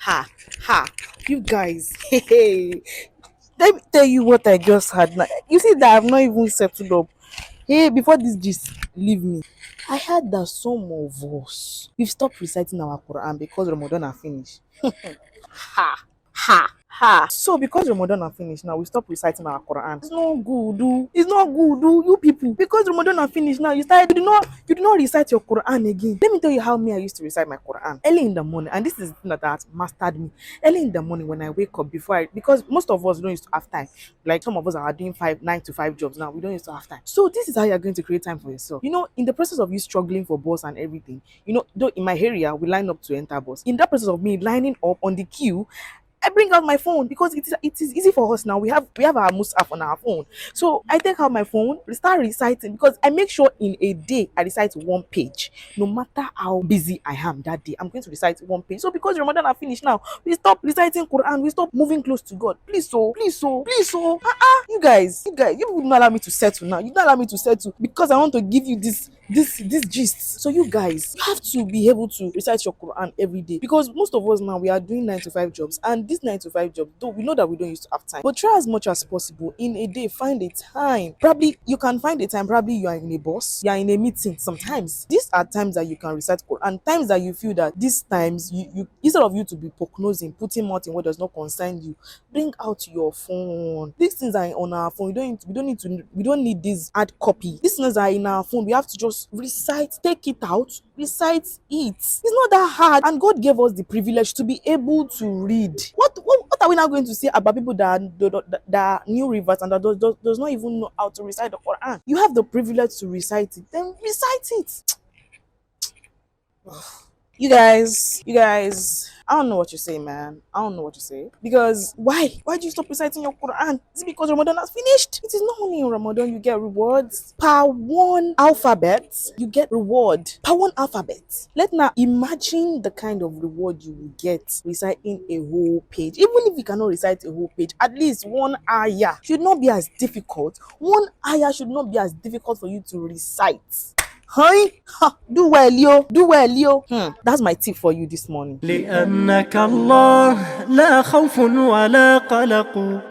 Ha, ha. You guys, hey. Let me tell you what I just had now. You see that I've not even settled up. Hey, before this just leave me. I heard that some of us we've stopped reciting our Quran because Ramadan are finished. Ha, ha, ha. So because Ramadan are finished now, we stop reciting our Quran. It's not good, do. It's not good, do you people. Because Ramadan are finished now, you do not recite your Quran again. Let me tell you how me I used to recite my Quran early in the morning, and this is the thing that has mastered me. Early in the morning when I wake up because most of us don't used to have time. Like some of us are doing 9 to 5 jobs now. We don't used to have time. So this is how you're going to create time for yourself. In the process of you struggling for bus and everything, though in my area we line up to enter bus. In that process of me lining up on the queue, I bring out my phone because it is easy for us now. We have our Musaf on our phone. So I take out my phone, start reciting because I make sure in a day I recite one page. No matter how busy I am that day, I'm going to recite one page. So because Ramadan are finished now, we stop reciting Quran, we stop moving close to God. Please, so. You would not allow me to settle now. You don't allow me to settle because I want to give you this gist. So you guys, you have to be able to recite your Quran every day because most of us now we are doing 9 to 5 jobs, and this 9 to 5 job, though we know that we don't used to have time, but try as much as possible in a day, find a time. Probably you can find a time, probably you are in a bus, you are in a meeting. Sometimes these are times that you can recite Quran, times that you feel that these times you instead of you to be prognosing, putting mouth in what does not concern you, bring out your phone. These things are on our phone. We don't need this hard copy. These things are in our phone. We have to just recite, take it out, recite it. It's not that hard, and God gave us the privilege to be able to read. What are we now going to say about people that are new rivers and that does not even know how to recite the Quran? You have the privilege to recite it, then recite it. You guys, I don't know what you say, man. I don't know what you say. Because why? Why do you stop reciting your Quran? Is it because Ramadan has finished? It is not only in Ramadan you get rewards. Per one alphabet, you get reward. Per one alphabet. Let now imagine the kind of reward you will get reciting a whole page. Even if you cannot recite a whole page, at least one ayah should not be as difficult. One ayah should not be as difficult for you to recite. Hi, ha, do well, yo. Do well, yo. That's my tip for you this morning. لأنك الله لا خوف ولا قلق